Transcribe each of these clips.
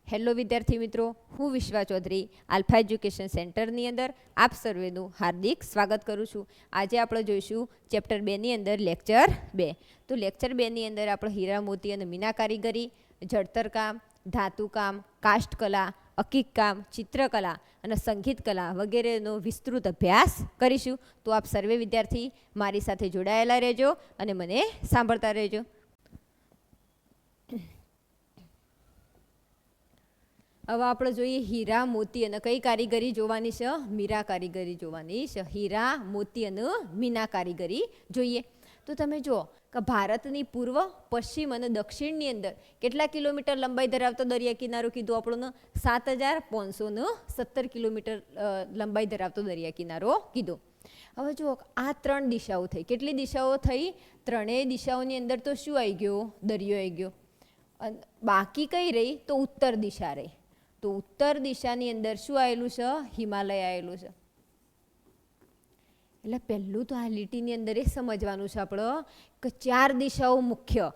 Hello વિદ્યાર્થી મિત્રો, હું વિશ્વા ચૌધરી આલ્ફા એજ્યુકેશન સેન્ટરની અંદર આપ સર્વેનું હાર્દિક સ્વાગત કરું છું. આજે આપણે જોઈશું ચેપ્ટર 2ની અંદર લેક્ચર 2. તો લેક્ચર 2ની અંદર આપણે હીરા મોતી અને મીના કારીગરી, જડતર કામ, ધાતુકામ, કાષ્ઠકલા, અકીક કામ, ચિત્રકલા અને સંગીત કલા વગેરેનો વિસ્તૃત અભ્યાસ કરીશું. તો આપ સર્વે વિદ્યાર્થી મારી સાથે જોડાયેલા રહેજો અને મને સાંભળતા રહેજો. હવે આપણે જોઈએ હીરા મોતી અને કઈ કારીગરી જોવાની છે? મીરા કારીગરી જોવાની છે. હીરા મોતી અને મીના કારીગરી જોઈએ. તો તમે જુઓ કે ભારતની પૂર્વ, પશ્ચિમ અને દક્ષિણની અંદર કેટલા કિલોમીટર લંબાઈ ધરાવતો દરિયા કિનારો કીધું આપણને? 7517 કિલોમીટર લંબાઈ ધરાવતો દરિયા કિનારો કીધો. હવે જુઓ આ 3 દિશાઓ થઈ. કેટલી દિશાઓ થઈ? ત્રણેય દિશાઓની અંદર તો શું આવી ગયો? દરિયો આવી ગયો. બાકી કઈ રહી? તો ઉત્તર દિશા રહી. તો ઉત્તર દિશાની અંદર શું આવેલું છે? હિમાલય આવેલું છે. એટલે પહેલું તો આ લીટીની અંદર એ સમજવાનું છે આપણે કે 4 દિશાઓ મુખ્ય: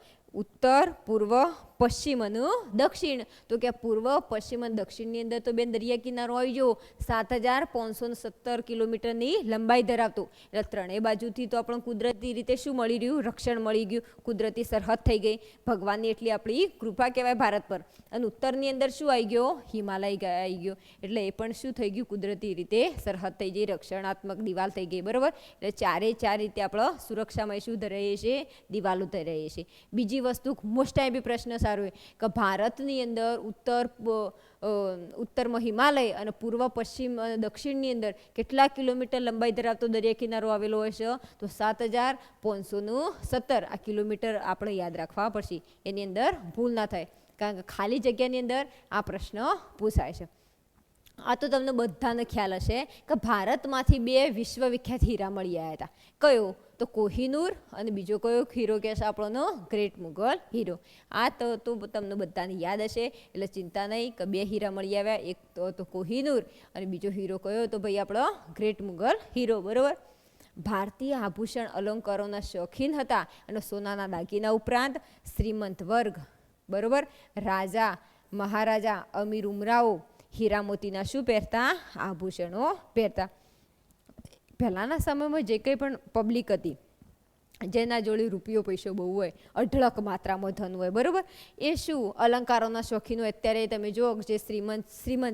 ઉત્તર, પૂર્વ, પશ્ચિમ અને દક્ષિણ. તો કે પૂર્વ, પશ્ચિમ અને દક્ષિણની અંદર તો બેન દરિયા કિનારો આવી ગયો 7517 કિલોમીટરની લંબાઈ ધરાવતો. એટલે ત્રણેય બાજુથી તો આપણને કુદરતી રીતે શું મળી રહ્યું? રક્ષણ મળી ગયું. કુદરતી સરહદ થઈ ગઈ. ભગવાનની એટલી આપણી કૃપા કહેવાય ભારત પર. અને ઉત્તરની અંદર શું આવી ગયો? હિમાલય આવી ગયો. એટલે એ પણ શું થઈ ગયું? કુદરતી રીતે સરહદ થઈ ગઈ, રક્ષણાત્મક દિવાલ થઈ ગઈ. બરાબર. એટલે 4 રીતે આપણે સુરક્ષામાં શું ધરાઈએ છીએ? દિવાલો ધરાઈએ છીએ. બીજી વસ્તુ મોસ્ટ ટાઈમ પ્રશ્ન સારો કે ભારતની અંદર ઉત્તરમાં હિમાલય અને પૂર્વ, પશ્ચિમ અને દક્ષિણની અંદર કેટલા કિલોમીટર લંબાઈ ધરાવતો દરિયા કિનારો આવેલો હોય છે? તો 7517. આ કિલોમીટર આપણે યાદ રાખવા પડશે, એની અંદર ભૂલ ના થાય, કારણ કે ખાલી જગ્યાની અંદર આ પ્રશ્ન પૂછાય છે. આ તો તમને બધાને ખ્યાલ હશે કે ભારતમાંથી 2 વિશ્વવિખ્યાત હીરા મળી આવ્યા હતા. કયો? તો કોહિનૂર અને બીજો કયો હીરો કહે છે આપણનો? Great Mughal hero. આ તો તમને બધાને યાદ હશે, એટલે ચિંતા નહીં કે 2 હીરા મળી આવ્યા. એક તો કોહિનૂર અને બીજો હીરો કયો? તો ભાઈ આપણો ગ્રેટ મુઘલ હીરો. બરાબર. ભારતીય આભૂષણ અલંકારોના શોખીન હતા અને સોનાના દાગીના ઉપરાંત શ્રીમંત વર્ગ, બરાબર, રાજા, મહારાજા, અમીર ઉમરાઓ હીરા મોતીના શું પહેરતા? આભૂષણો પહેરતા. પહેલાંના સમયમાં જે કંઈ પણ પબ્લિક હતી, જેના જોડે રૂપિયો પૈસો બહુ હોય, અઢળક માત્રામાં ધન હોય, બરાબર, એ શું અલંકારોના શોખીન હોય. અત્યારે તમે જુઓ જે શ્રીમંત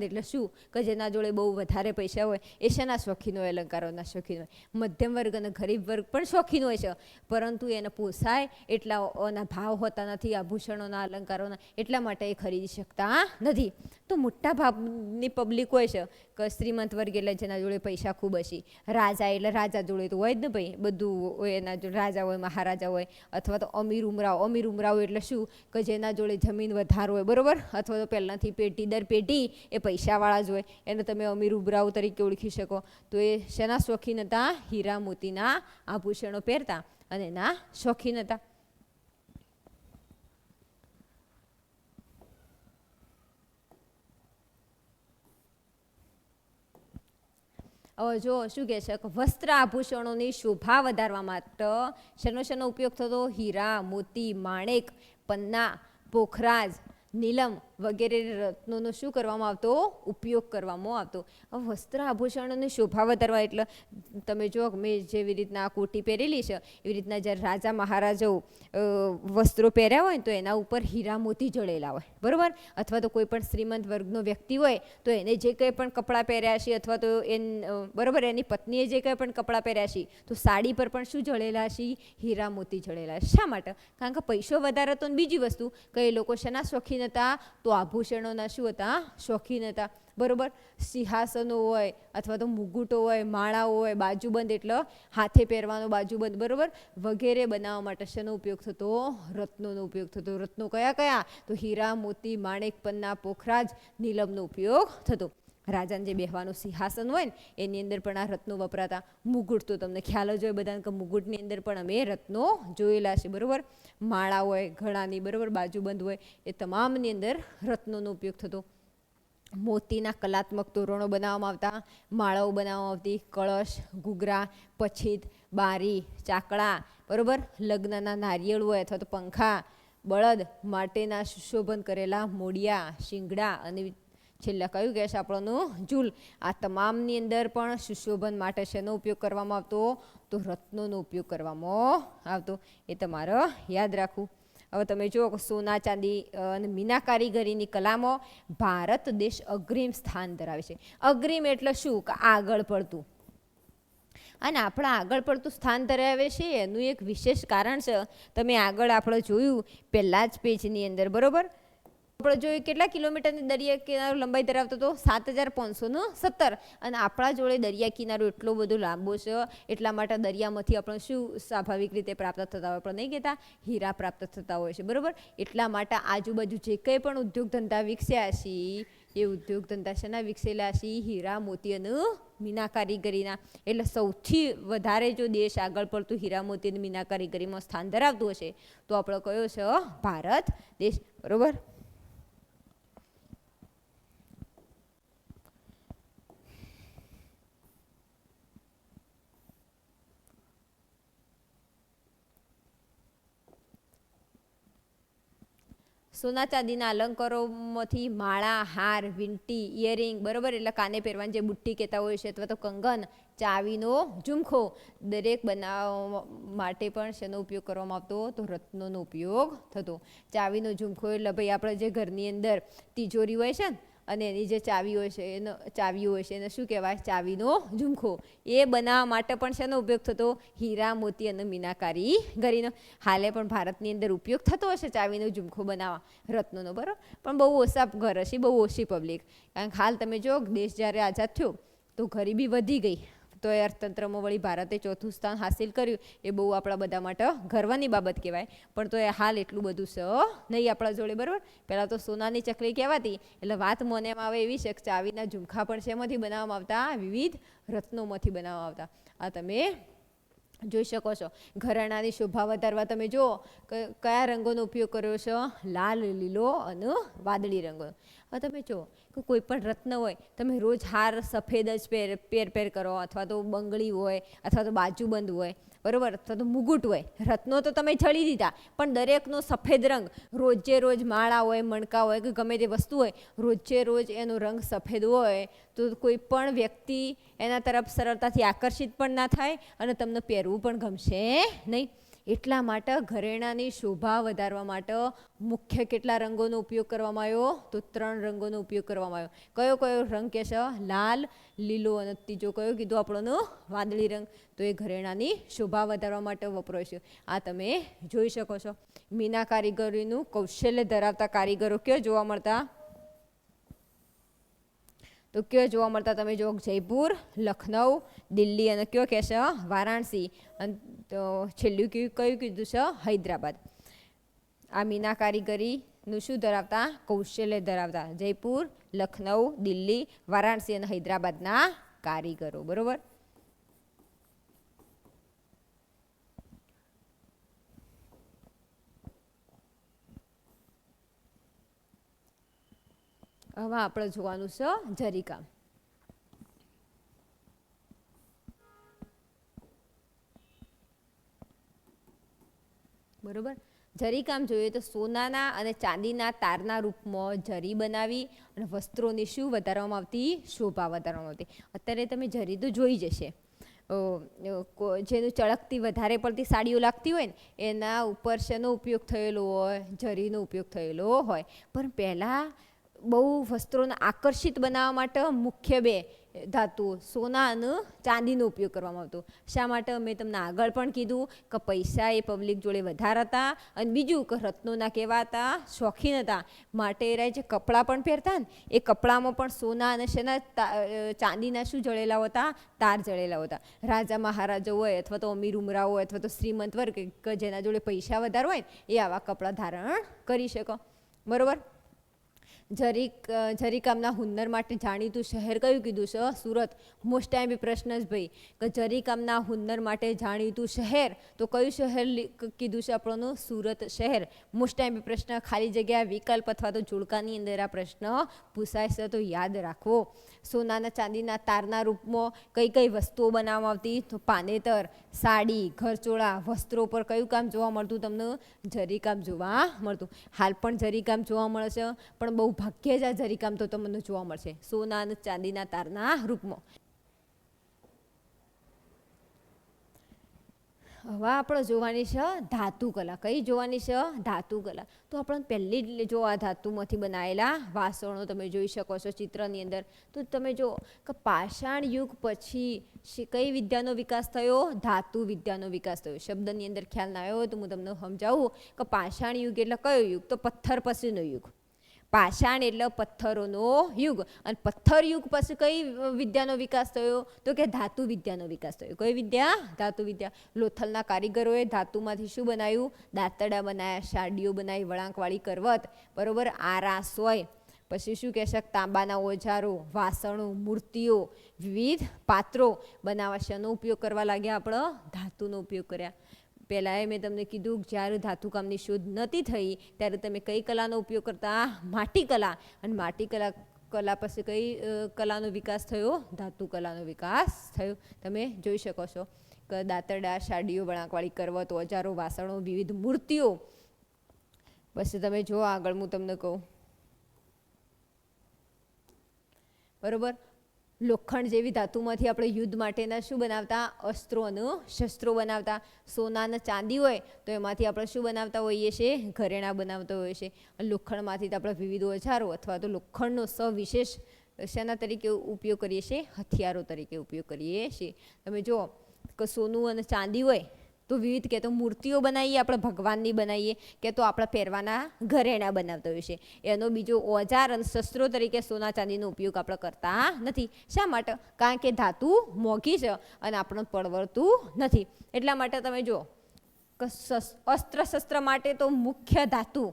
એટલે શું કે જેના જોડે બહુ વધારે પૈસા હોય, એ શેના શોખીન હોય? અલંકારોના શોખીન હોય. મધ્યમ વર્ગ અને ગરીબ વર્ગ પણ શોખીન હોય છે, પરંતુ એને પોસાય એટલાના ભાવ હોતા નથી આભૂષણોના, અલંકારોના, એટલા માટે એ ખરીદી શકતા નથી. તો મોટા ભાગની પબ્લિક હોય છે કે શ્રીમંત વર્ગ એટલે જેના જોડે પૈસા ખૂબ હશે. રાજા એટલે રાજા જોડે તો હોય જ ને ભાઈ, બધું હોય એના જોડે. રાજા હોય, મહારાજા હોય, અથવા તો અમીર ઉમરાવ એટલે શું કે જેના જોડે જમીન વધારે હોય, બરાબર, અથવા તો પહેલાંથી પેઢી દર પેઢી એ પૈસાવાળા જ હોય, એને તમે અમીર ઉમરાવ તરીકે ઓળખી શકો. તો એ શેના શોખીન હતા? હીરા મોતીના આભૂષણો પહેરતા અને એના શોખીન હતા. હવે જો શું કહે છે કે વસ્ત્ર આભૂષણોની શોભા વધારવા માટે શેનો ઉપયોગ થતો? હીરા, મોતી, માણેક, પન્ના, પોખરાજ, નીલમ વગેરે રત્નોનો શું કરવામાં આવતો? ઉપયોગ કરવામાં આવતો. હવે વસ્ત્ર આભૂષણોની શોભા વધારવા એટલે તમે જુઓ મેં જેવી રીતના આ કોટી પહેરેલી છે, એવી રીતના જ્યારે રાજા મહારાજાઓ વસ્ત્રો પહેર્યા હોય તો એના ઉપર હીરા મોતી જડેલા હોય, બરાબર. અથવા તો કોઈ પણ શ્રીમંત વર્ગનો વ્યક્તિ હોય તો એને જે કંઈ પણ કપડાં પહેર્યા છે, અથવા તો બરાબર એની પત્નીએ જે કંઈ પણ કપડાં પહેર્યા છે, તો સાડી પર પણ શું જડેલા છે? હીરા મોતી જડેલા. શા માટે? કારણ કે પૈસો વધારે હતો. ને બીજી વસ્તુ કે એ લોકો શેના શોખીન હતા? તો આભૂષણોના શું હતા? શોખીન હતા, બરાબર. સિંહાસનો હોય, અથવા તો મુગુટો હોય, માળાઓ હોય, બાજુબંધ એટલે હાથે પહેરવાનો બાજુબંધ, બરાબર, વગેરે બનાવવા માટે શેનો ઉપયોગ થતો? રત્નોનો ઉપયોગ થતો. રત્નો કયા કયા? તો હીરા, મોતી, માણેક, પન્ના, પોખરાજ, નીલમનો ઉપયોગ થતો. રાજાને જે બેહવાનું સિંહાસન હોય ને એની અંદર પણ આ રત્નો વપરાતા. મુગુટ તો તમને ખ્યાલ જ હોય બધાને કે મુગુટની અંદર પણ અમે રત્નો જોયેલા છે, બરાબર. માળા હોય ઘણાની, બરાબર, બાજુબંધ હોય, એ તમામની અંદર રત્નોનો ઉપયોગ થતો. મોતીના કલાત્મક તોરણો બનાવવામાં આવતા, માળાઓ બનાવવામાં આવતી, કળશ, ઘૂઘરા, પછીત, બારી, ચાકડા, બરાબર, લગ્નના નારિયેળ હોય અથવા તો પંખા, બળદ માટેના સુશોભન કરેલા મોડિયા, શિંગડા અને છેલ્લા કયું કહે છે આપણનું ઝૂલ. આ તમામની અંદર પણ સુશોભન માટે શેનો ઉપયોગ કરવામાં આવતો? તો રત્નોનો ઉપયોગ કરવામાં આવતો. એ તમારે યાદ રાખવું. હવે તમે જુઓ કે સોના ચાંદી અને મીના કારીગરીની કલામાં ભારત દેશ અગ્રીમ સ્થાન ધરાવે છે. અગ્રીમ એટલે શું? કે આગળ પડતું. અને આપણા આગળ પડતું સ્થાન ધરાવે છે એનું એક વિશેષ કારણ છે. તમે આગળ આપણે જોયું પહેલાં જ પેજની અંદર, બરાબર, આપણે જોયું કેટલા કિલોમીટરની દરિયા કિનારો લંબાઈ ધરાવતો હતો? 7517. અને આપણા જોડે દરિયા કિનારો એટલો બધો લાંબો છે, એટલા માટે દરિયામાંથી આપણે શું સ્વાભાવિક રીતે પ્રાપ્ત થતા હોય? આપણે નહીં કહેતા હીરા પ્રાપ્ત થતા હોય છે, બરાબર. એટલા માટે આજુબાજુ જે કંઈ પણ ઉદ્યોગ ધંધા વિકસ્યા છે એ ઉદ્યોગ ધંધા શેના વિકસેલા છે? હીરા, મોતી અને મીના કારીગરીના. એટલે સૌથી વધારે જો દેશ આગળ પડતું હીરા, મોતી અને મીના કારીગરીમાં સ્થાન ધરાવતું હશે તો આપણો કયો છે? ભારત દેશ, બરાબર. સોના ચાંદીના અલંકારોમાંથી માળા, હાર, વીંટી, ઇયરિંગ, બરાબર, એટલે કાને પહેરવાની જે બુટ્ટી કહેતા હોય છે, અથવા તો કંગન, ચાવીનો ઝુમખો, દરેક બનાવવા માટે પણ શેનો ઉપયોગ કરવામાં આવતો? તો રત્નોનો ઉપયોગ થતો. ચાવીનો ઝુમખો એટલે ભાઈ આપણે જે ઘરની અંદર તિજોરી હોય છે ને અને એની જે ચાવીઓ હોય છે એને શું કહેવાય? ચાવીનો ઝુમખો. એ બનાવવા માટે પણ શેનો ઉપયોગ થતો? હીરા, મોતી અને મીના કારીગરીનો. હાલે પણ ભારતની અંદર ઉપયોગ થતો હશે ચાવીનો ઝુમખો બનાવવા, રત્નોનો, બરાબર, પણ બહુ ઓછા ઘર હશે, બહુ ઓછી પબ્લિક. કારણ કે હાલ તમે જો દેશ જ્યારે આઝાદ થયો તો ગરીબી વધી ગઈ, તો એ અર્થતંત્રમાં વળી ભારતે ચોથું સ્થાન હાસિલ કર્યું. એ બહુ આપણા બધા માટે ગર્વની બાબત કહેવાય. પણ તો એ હાલ એટલું બધું છે નહીં આપણા જોડે, બરાબર. પહેલાં તો સોનાની ચકલી કહેવાતી. એટલે વાત મને એમ આવે એવી છે કે ચાવીના ઝુમખા પણ શેમાંથી બનાવવામાં આવતા? વિવિધ રત્નોમાંથી બનાવવામાં આવતા. આ તમે જોઈ શકો છો. ઘરેણાની શોભા વધારવા તમે જુઓ કયા રંગોનો ઉપયોગ કર્યો છે? લાલ, લીલો અને વાદળી રંગો. હવે તમે જુઓ કે કોઈ પણ રત્ન હોય, તમે રોજ હાર સફેદ જ પહેર કરો, અથવા તો બંગડી હોય, અથવા તો બાજુબંધ હોય, બરાબર, અથવા તો મુગુટ હોય. રત્નો તો તમે છળી દીધા, પણ દરેકનો સફેદ રંગ રોજે રોજ માળા હોય, મણકા હોય કે ગમે તે વસ્તુ હોય, રોજે રોજ એનો રંગ સફેદ હોય તો કોઈ પણ વ્યક્તિ એના તરફ સરળતાથી આકર્ષિત પણ ના થાય અને તમને પહેરવું પણ ગમશે નહીં. એટલા માટે ઘરેણાની શોભા વધારવા માટે મુખ્ય કેટલા રંગોનો ઉપયોગ કરવામાં આવ્યો? તો 3 રંગોનો ઉપયોગ કરવામાં આવ્યો. કયો કયો રંગ કે છે? લાલ, લીલો અને ત્રીજો કયો કીધું આપણનો? વાદળી રંગ. તો એ ઘરેણાની શોભા વધારવા માટે વપરાય છે. આ તમે જોઈ શકો છો. મીના કારીગરીનું કૌશલ્ય ધરાવતા કારીગરો કયો જોવા મળતા? તો કયો જોવા મળતા? તમે જો જયપુર, લખનઉ, દિલ્હી અને કયો કહે છે? વારાણસી. અને તો છેલ્લું કયું કીધું છે? હૈદરાબાદ. આ મીના કારીગરીનું શું ધરાવતા? કૌશલ્ય ધરાવતા જયપુર, લખનઉ, દિલ્હી, વારાણસી અને હૈદરાબાદના કારીગરો, બરાબર. હવે આપણે જોવાનું છે જરીકામ. બરોબર. જરીકામ જોઈએ તો સોનાના અને ચાંદીના તારના રૂપમાં જરી બનાવી અને વસ્ત્રોની શું વધારવામાં આવતી? શોભા વધારવામાં આવતી. અત્યારે તમે જરી તો જોઈ જશે, જેનું ચળકતી વધારે પડતી સાડીઓ લાગતી હોય ને એના ઉપર શેનો ઉપયોગ થયેલો હોય? જરીનો ઉપયોગ થયેલો હોય. પણ પહેલાં બહુ વસ્ત્રોને આકર્ષિત બનાવવા માટે મુખ્ય 2 ધાતુઓ સોના અને ચાંદીનો ઉપયોગ કરવામાં આવતો. શા માટે? મેં તમને આગળ પણ કીધું કે પૈસા એ પબ્લિક જોડે વધારે હતા, અને બીજું કે રત્નોના કેવા હતા? શોખીન હતા. માટે એ જે કપડાં પણ પહેરતા ને એ કપડામાં પણ સોના અને શેના ચાંદીના શું જળેલા હતા? તાર જળેલા હતા. રાજા મહારાજા હોય અથવા તો અમીર ઉમરાવ હોય અથવા તો શ્રીમંત વર્ગ કે જેના જોડે પૈસા વધારે હોય ને એ આવા કપડાં ધારણ કરી શકો, બરોબર. જરીકામના હુન્નર માટે જાણીતું શહેર કયું કીધું છે? સુરત. મોસ્ટ ટાઈમ બી પ્રશ્ન જ ભાઈ કે જરીકામના હુન્નર માટે જાણીતું શહેર તો કયું શહેર કીધું છે આપણનું? સુરત શહેર. મોસ્ટ ટાઈમ બી પ્રશ્ન ખાલી જગ્યા વિકલ્પ અથવા તો જોડકાની અંદર આ પ્રશ્ન પૂછાય છે તો યાદ રાખવો. સોનાના ચાંદીના તારના રૂપમાં કઈ કઈ વસ્તુઓ બનાવવામાં આવતી? તો પાનેતર, સાડી, ઘરચોળા, વસ્ત્રો પર કયું કામ જોવા મળતું તમને? જરીકામ જોવા મળતું. હાલ પણ જરીકામ જોવા મળે છે પણ બહુ ભાગ્યે જ આ જરીકામ તો તમને જોવા મળશે સોના અને ચાંદીના તારના રૂપમાં. હવે આપણે જોવાની છે ધાતુ કલા. કઈ જોવાની છે? ધાતુ કલા. તો આપણે પહેલી જ જો આ ધાતુમાંથી બનાવેલા વાસણો તમે જોઈ શકો છો ચિત્રની અંદર. તો તમે જો કે પાષાણ યુગ પછી કઈ વિદ્યાનો વિકાસ થયો? ધાતુ વિદ્યાનો વિકાસ થયો. શબ્દની અંદર ખ્યાલ ના આવ્યો તો હું તમને સમજાવું કે પાષાણ યુગ એટલે કયો યુગ? તો પથ્થર પછીનો યુગ. પાષાણ એટલે પથ્થરોનો યુગ. અને પથ્થર યુગ પછી કઈ વિદ્યાનો વિકાસ થયો? તો કે ધાતુ વિદ્યાનો વિકાસ થયો. કઈ વિદ્યા? ધાતુ વિદ્યા. લોથલના કારીગરોએ ધાતુમાંથી શું બનાવ્યું? દાંતરડા બનાવ્યા, સાડીઓ બનાવી, વળાંકવાળી કરવત, બરોબર, આરાસ હોય. પછી શું કહેશે? તાંબાના ઓજારો, વાસણો, મૂર્તિઓ, વિવિધ પાત્રો બનાવવા શેનો ઉપયોગ કરવા લાગ્યા? આપણે ધાતુનો ઉપયોગ કર્યા. પહેલાં મેં તમને કીધું જ્યારે ધાતુકામની શોધ નહોતી થઈ ત્યારે તમે કઈ કલાનો ઉપયોગ કરતા? માટી કલા. અને માટી કલા પછી કઈ કલાનો વિકાસ થયો? ધાતુ કલાનો વિકાસ થયો. તમે જોઈ શકો છો કે દાંતરડા, સાડીઓ, વળાંકવાળી કરવત, ઓજારો, વાસણો, વિવિધ મૂર્તિઓ. પછી તમે જો આગળ હું તમને કહું, બરોબર, લોખંડ જેવી ધાતુમાંથી આપણે યુદ્ધ માટેના શું બનાવતા? અસ્ત્રો અને શસ્ત્રો બનાવતા. સોના અને ચાંદી હોય તો એમાંથી આપણે શું બનાવતા હોઈએ છીએ? ઘરેણાં બનાવતા હોઈએ છીએ. લોખંડમાંથી આપણે વિવિધ ઓજારો અથવા તો લોખંડનો સવિશેષ શેના તરીકે ઉપયોગ કરીએ છીએ? હથિયારો તરીકે ઉપયોગ કરીએ છીએ. તમે જુઓ કે સોનું અને ચાંદી હોય તો વિવિધ કે તો મૂર્તિઓ બનાવીએ આપણે, ભગવાનની બનાવીએ, કે તો આપણે પહેરવાના ઘરેણાં બનાવતા હોઈએ છીએ. એનો બીજો ઓજાર અને શસ્ત્રો તરીકે સોના ચાંદીનો ઉપયોગ આપણે કરતા નથી. શા માટે? કારણ કે ધાતુ મોંઘી છે અને આપણને પરવડતું નથી. એટલા માટે તમે જુઓ કે અસ્ત્ર શસ્ત્ર માટે તો મુખ્ય ધાતુ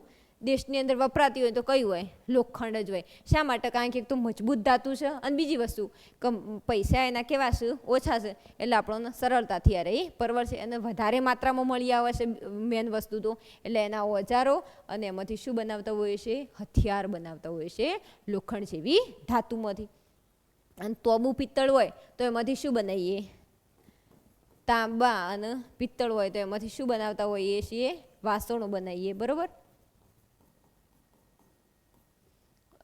દેશની અંદર વપરાતી હોય તો કયું હોય? લોખંડ જ હોય. શા માટે? કારણ કે એક તો મજબૂત ધાતુ છે અને બીજી વસ્તુ કે પૈસા એના કેવા છે? ઓછા છે એટલે આપણને સરળતાથી આ રહી પરવડશે અને વધારે માત્રામાં મળી આવે છે મેન વસ્તુ તો. એટલે એના ઓજારો અને એમાંથી શું બનાવતા હોય છે? હથિયાર બનાવતા હોય છે લોખંડ જેવી ધાતુમાંથી. અને તોબુ પિત્તળ હોય તો એમાંથી શું બનાવીએ? તાંબા અને પિત્તળ હોય તો એમાંથી શું બનાવતા હોઈએ છીએ? વાસણો બનાવીએ, બરોબર.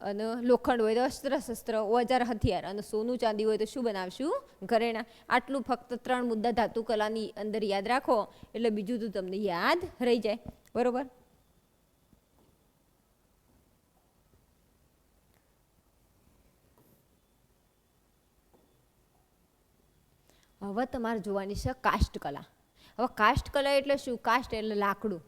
અને લોખંડ હોય તો અસ્ત્ર શસ્ત્ર, ઓજાર, હથિયાર. અને સોનું ચાંદી હોય તો શું બનાવશું? ઘરેણાં. આટલું ફક્ત 3 મુદ્દા ધાતુ કલાની અંદર યાદ રાખો એટલે બીજું તો તમને યાદ રહી જાય, બરોબર. હવે તમારે જોવાની છે કાષ્ઠ કલા. હવે કાષ્ઠ કલા એટલે શું? કાષ્ઠ એટલે લાકડું.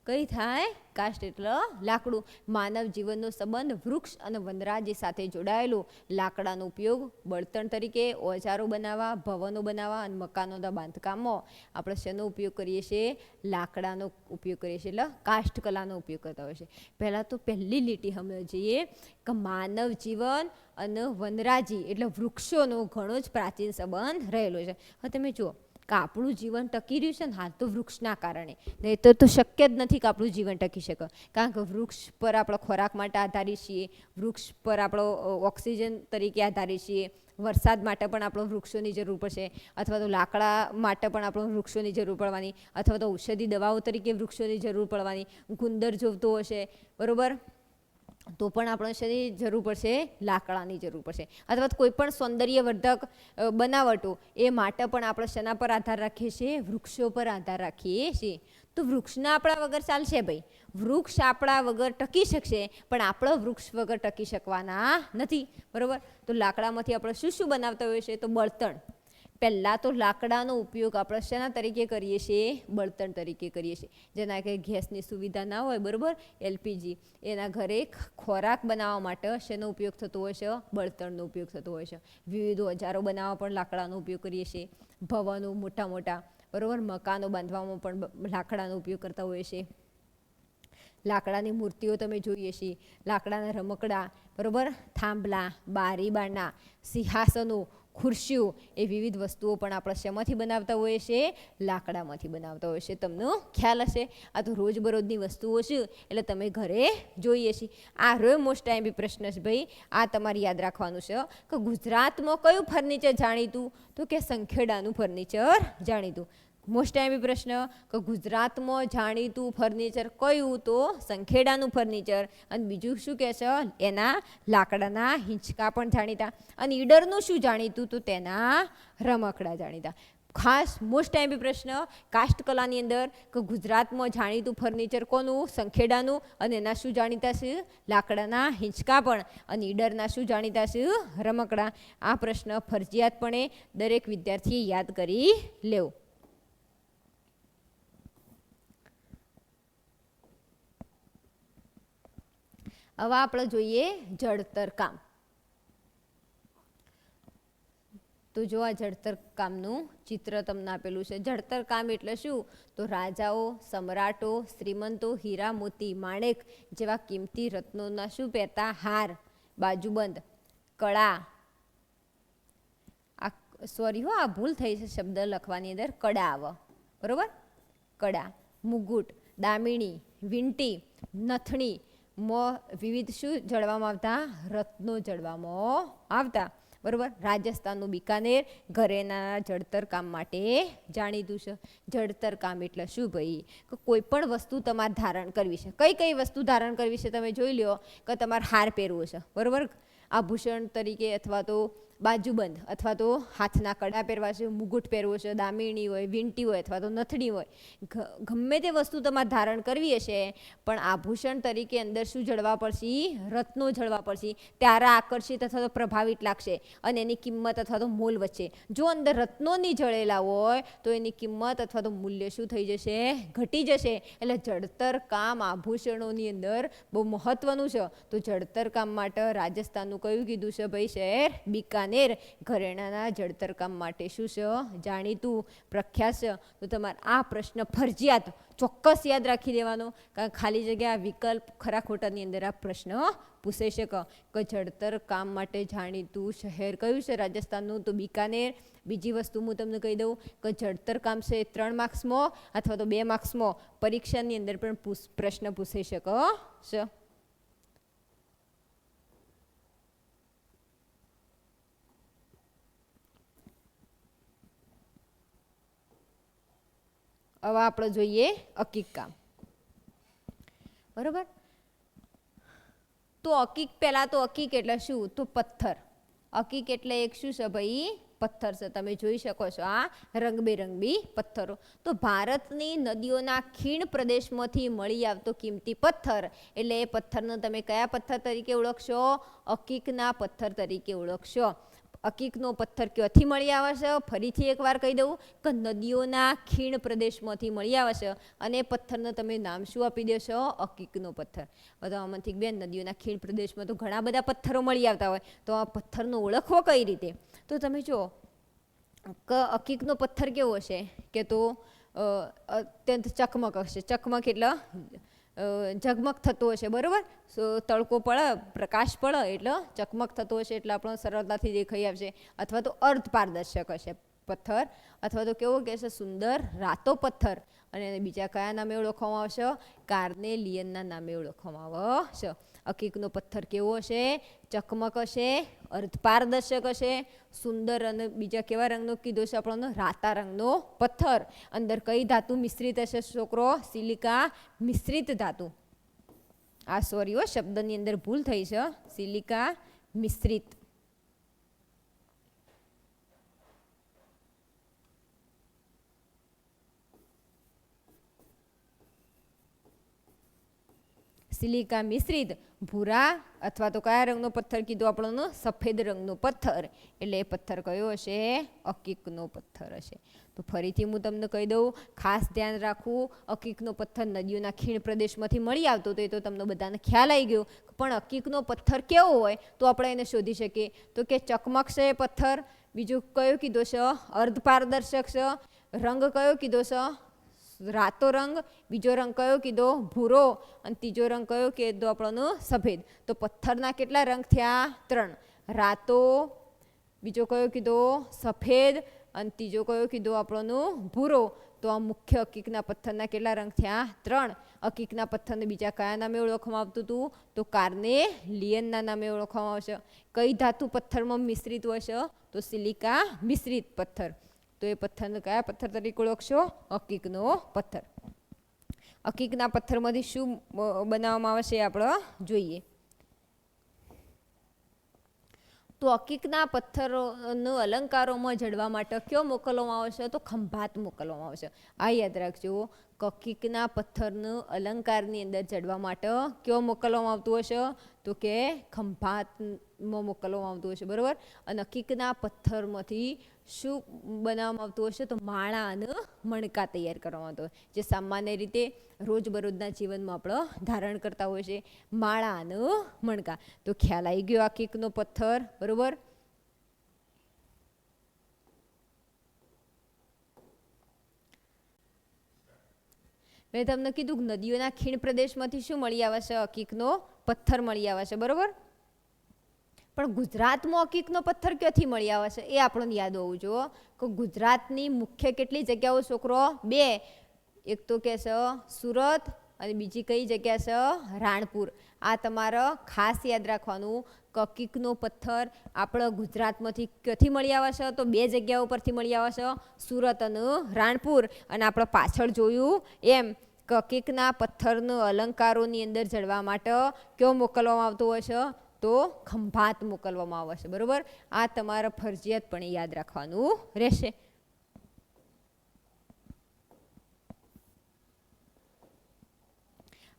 કઈ થાય? કાષ્ઠ એટલે લાકડું. માનવ જીવનનો સંબંધ વૃક્ષ અને વનરાજી સાથે જોડાયેલો. લાકડાનો ઉપયોગ બળતણ તરીકે, ઓજારો બનાવવા, ભવનો બનાવવા અને મકાનોના બાંધકામમાં આપણે શેનો ઉપયોગ કરીએ છીએ? લાકડાનો ઉપયોગ કરીએ છીએ. એટલે કાષ્ઠ કલાનો ઉપયોગ કરતા હોય છે. પહેલાં તો પહેલી લીટી સમજીએ કે માનવ જીવન અને વનરાજી એટલે વૃક્ષોનો ઘણો જ પ્રાચીન સંબંધ રહેલો છે. હવે તમે જુઓ કે આપણું જીવન ટકી રહ્યું છે ને હાલ તો વૃક્ષના કારણે, નહીં તો શક્ય જ નથી કે આપણું જીવન ટકી શકે. કારણ કે વૃક્ષ પર આપણે ખોરાક માટે આધારિત છીએ, વૃક્ષ પર આપણો ઓક્સિજન તરીકે આધારિત છીએ, વરસાદ માટે પણ આપણો વૃક્ષોની જરૂર પડશે, અથવા તો લાકડા માટે પણ આપણો વૃક્ષોની જરૂર પડવાની, અથવા તો ઔષધિ દવાઓ તરીકે વૃક્ષોની જરૂર પડવાની. ગુંદર જોવતો હશે, બરોબર, તો પણ આપણે શેની જરૂર પડશે? લાકડાની જરૂર પડશે. અથવા કોઈ પણ સૌંદર્યવર્ધક બનાવટો એ માટે પણ આપણે શેના પર આધાર રાખીએ છીએ? વૃક્ષો પર આધાર રાખીએ છીએ. તો વૃક્ષના આપણા વગર ચાલશે ભાઈ? વૃક્ષ આપણા વગર ટકી શકશે પણ આપણો વૃક્ષ વગર ટકી શકવાના નથી, બરોબર. તો લાકડામાંથી આપણે શું શું બનાવતા હોઈએ છીએ? તો બળતણ. પહેલાં તો લાકડાનો ઉપયોગ આપણે શેના તરીકે કરીએ છીએ? બળતણ તરીકે કરીએ છીએ. જેના કે ગેસની સુવિધા ના હોય, બરાબર, એલપીજી, એના ઘરે ખોરાક બનાવવા માટે શેનો ઉપયોગ થતો હોય છે? બળતણનો ઉપયોગ થતો હોય છે. વિવિધ ઓજારો બનાવવા પણ લાકડાનો ઉપયોગ કરીએ છીએ. ભવનો મોટા મોટા, બરાબર, મકાનો બાંધવામાં પણ લાકડાનો ઉપયોગ કરતા હોઈએ છીએ. લાકડાની મૂર્તિઓ તમે જોઈએ છે, લાકડાના રમકડા, બરાબર, થાંભલા, બારી બારણા, સિંહાસનો, ખુરશીઓ, એ વિવિધ વસ્તુઓ પણ આપણે શેમાંથી બનાવતા હોઈએ છીએ? લાકડામાંથી બનાવતા હોઈએ છીએ. તમને ખ્યાલ હશે. આ તો રોજબરોજની વસ્તુઓ છે એટલે તમે ઘરે જોઈએ છીએ. આ રહ્યો મોસ્ટ ટાઈમ પ્રશ્ન છે ભાઈ, આ તમારે યાદ રાખવાનું છે કે ગુજરાતમાં કયું ફર્નિચર જાણીતું? તો કે સંખેડાનું ફર્નિચર જાણીતું. મોસ્ટ ટાઈમ પ્રશ્ન કે ગુજરાતમાં જાણીતું ફર્નિચર કયું? તો સંખેડાનું ફર્નિચર. અને બીજું શું કહે છે? એના લાકડાના હિંચકા પણ જાણીતા. અને ઈડરનું શું જાણીતું? તો તેના રમકડા જાણીતા. ખાસ મોસ્ટ ટાઈમ પ્રશ્ન કાષ્ઠકલાની અંદર કે ગુજરાતમાં જાણીતું ફર્નિચર કોનું? સંખેડાનું. અને એના શું જાણીતા છે? લાકડાના હિંચકા પણ. અને ઈડરના શું જાણીતા છે? રમકડા. આ પ્રશ્ન ફરજિયાતપણે દરેક વિદ્યાર્થીએ યાદ કરી લેવો. હવે આપણે જોઈએ જડતર કામ. તો જો આ જડતર કામનું ચિત્ર તમને આપેલું છે. જડતર કામ એટલે શું? તો રાજાઓ, સમ્રાટો, શ્રીમંતો હીરા, મોતી, માણેક જેવા કિંમતી રત્નોના શું પહેરતા? હાર, બાજુબંધ, કળા, આ ભૂલ થઈ છે શબ્દ લખવાની અંદર, કડા આવે, બરોબર, કડા, મુગુટ, દામિણી, વીંટી, નથણી, વિવિધ શું જડવામાં આવતા? રત્નો જડવામાં આવતા, બરોબર. રાજસ્થાનનું બિકાનેર ઘરેણા જડતર કામ માટે જાણીતું છે. જડતર કામ એટલે શું ભાઈ? કે કોઈ પણ વસ્તુ તમારે ધારણ કરવી છે. કઈ કઈ વસ્તુ ધારણ કરવી છે તમે જોઈ લો. કે તમારે હાર પહેરવો છે, બરોબર, આભૂષણ તરીકે, અથવા તો બાજુબંધ, અથવા તો હાથના કડા પહેરવા છે, મુગુટ પહેરવો છે, દામિણી હોય, વીંટી હોય, અથવા તો નથણી હોય. ગમે તે વસ્તુ તમારે ધારણ કરવી હશે, પણ આભૂષણ તરીકે અંદર શું જડવા પડશે? રત્નો જડવા પડશે. ત્યારે આકર્ષિત અથવા તો પ્રભાવિત લાગશે. અને એની કિંમત અથવા તો મોલ વચ્ચે જો અંદર રત્નો નહીં જડેલા હોય તો એની કિંમત અથવા તો મૂલ્ય શું થઈ જશે? ઘટી જશે. એટલે જડતર કામ આભૂષણોની અંદર બહુ મહત્વનું છે. તો જડતર કામ માટે રાજસ્થાનનું કયું કીધું છે ભાઈ? શહેર બિકાનેર ઘરેણાના જડતર કામ માટે શું છે? જાણીતું, પ્રખ્યાત છે. તો તમારે આ પ્રશ્ન ફરજિયાત ચોક્કસ યાદ રાખી દેવાનો. કારણ ખાલી જગ્યા વિકલ્પ ખરા ખોટાની અંદર આ પ્રશ્ન પૂછાઈ શકે કે જડતર કામ માટે જાણીતું શહેર કયું છે રાજસ્થાનનું? તો બિકાનેર. બીજી વસ્તુ હું તમને કહી દઉં કે જડતર કામ છે 3 માર્ક્સમાં અથવા તો 2 માર્ક્સમાં પરીક્ષાની અંદર પણ પ્રશ્ન પૂછાઈ શકે છે. હવે આપણે જોઈએ અકીક કામ, બરોબર. તો અકીક, પહેલા તો અકીક એટલે શું? તો પથ્થર. અકીક એટલે એક શું છે ભાઈ? પથ્થર છે. તમે જોઈ શકો છો આ રંગબેરંગી પથ્થરો. તો ભારતની નદીઓના ખીણ પ્રદેશમાંથી મળી આવતો કિંમતી પથ્થર, એટલે એ પથ્થરને તમે કયા પથ્થર તરીકે ઓળખશો? અકીકના પથ્થર તરીકે ઓળખશો. અકીકનો પથ્થર ક્યાંથી મળી આવે છે? ફરીથી એકવાર કહી દઉં કે નદીઓના ખીણ પ્રદેશમાંથી મળી આવે છે. અને પથ્થરને તમે નામ શું આપી દેશો? અકીકનો પથ્થર. બધામાંથી બેન નદીઓના ખીણ પ્રદેશમાં તો ઘણા બધા પથ્થરો મળી આવતા હોય, તો આ પથ્થરનો ઓળખવો કઈ રીતે? તો તમે જુઓ કે અકીકનો પથ્થર કેવો હશે? કે તો અત્યંત ચકમક હશે. ચકમક એટલે ઝગમગ થતો હશે, બરોબર. તડકો પડે, પ્રકાશ પડે એટલે ચકમક થતો હશે, એટલે આપણને સરળતાથી દેખાઈ આવશે. અથવા તો અર્ધ પારદર્શક હશે પથ્થર. અથવા તો કેવો કે છે? સુંદર રાતો પથ્થર. અને બીજા કયા નામે ઓળખવામાં આવશે? કાર્નેલિયનના નામે ઓળખવામાં આવશે. અકીકનો પથ્થર કેવો હશે? ચકમક હશે, અર્ધપારદર્શક હશે, સુંદર. અને બીજા કેવા રંગનો કીધો છે આપણને? રાતા રંગનો પથ્થર. અંદર કઈ ધાતુ મિશ્રિત હશે છોકરો? સિલિકા મિશ્રિત ધાતુ. આ સોરી શબ્દની અંદર ભૂલ થઈ છે, સિલિકા મિશ્રિત. સિલિકા મિશ્રિત ભૂરા અથવા તો કયા રંગનો પથ્થર કીધો આપણને? સફેદ રંગનો પથ્થર. એટલે એ પથ્થર કયો હશે? અકીકનો પથ્થર હશે. તો ફરીથી હું તમને કહી દઉં, ખાસ ધ્યાન રાખવું, અકીકનો પથ્થર નદીઓના ખીણ પ્રદેશમાંથી મળી આવતો તો એ તો તમને બધાને ખ્યાલ આવી ગયો. પણ અકીકનો પથ્થર કેવો હોય તો આપણે એને શોધી શકીએ? તો કે ચકમક છે પથ્થર. બીજું કયો કીધો છે? અર્ધપારદર્શક છે. રંગ કયો કીધો છે? રાતો રંગ, બીજો રંગ કયો કીધો ભૂરો, અને ત્રીજો રંગ કયો કીધો આપણને સફેદ. તો પથ્થરના કેટલા રંગ થયા? 3. રાતો, બીજો કયો કીધો સફેદ, અને ત્રીજો કયો કીધો આપણને ભૂરો. તો આ મુખ્ય અકીકના પથ્થરના કેટલા રંગ થયા? 3. અકીકના પથ્થરને બીજા કયા નામે ઓળખવામાં આવતું હતું? તો કાર્નેલિયનના નામે ઓળખવામાં આવશે. કઈ ધાતુ પથ્થરમાં મિશ્રિત હોય છે? તો સિલિકા મિશ્રિત પથ્થર. તો એ પથ્થરને કયા પથ્થર તરીકે ઓળખશો? અકીકનો પથ્થર. અકીકના પથ્થરમાંથી શું બનાવવામાં આવે છે આપણે જોઈએ. તો અકીકના પથ્થરોનો અલંકારોમાં જડવા માટે કયો મોકલવામાં આવે છે? તો ખંભાત મોકલવામાં આવે છે. આ યાદ રાખજો, અકીકના પથ્થરનો અલંકારની અંદર જડવા માટે કયો મોકલવામાં આવતું હશે? તો કે ખંભાતમાં મોકલવામાં આવતું હશે, બરાબર. અને અકીકના પથ્થરમાંથી શું બનાવવામાં આવતું હશે? તો માળા અને મણકા તૈયાર કરવામાં આવતો હોય, જે સામાન્ય રીતે રોજબરોજના જીવનમાં આપણે ધારણ કરતા હોય છે, માળા અને મણકા. તો ખ્યાલ આવી ગયો અકીકનો પથ્થર, બરાબર. મેં તમને કીધું નદીઓના ખીણ પ્રદેશમાંથી શું મળી આવે છે? અકીકનો પથ્થર મળી આવે છે, બરાબર. પણ ગુજરાતમાં અકીકનો પથ્થર ક્યાંથી મળી આવે છે એ આપણને યાદ હોવું જોઈએ. કે ગુજરાતની મુખ્ય કેટલી જગ્યાઓ છોકરો? 2. એક તો કે છે સુરત, અને બીજી કઈ જગ્યા છે? રાણપુર. આ તમારે ખાસ યાદ રાખવાનું કે અકીકનો પથ્થર આપણા ગુજરાતમાંથી ક્યાંથી મળી આવે છે? તો 2 જગ્યાઓ પરથી મળી આવે છે, સુરત અને રાણપુર. અને આપણે પાછળ જોયું એમ કે અકીકના પથ્થરનો અલંકારોની અંદર જડવા માટે કયો મોકલવામાં આવતો હોય છે? તો ખંભાત મોકલવામાં આવે છે, બરાબર. આ તમારે ફરજિયાતપણે યાદ રાખવાનું રહેશે.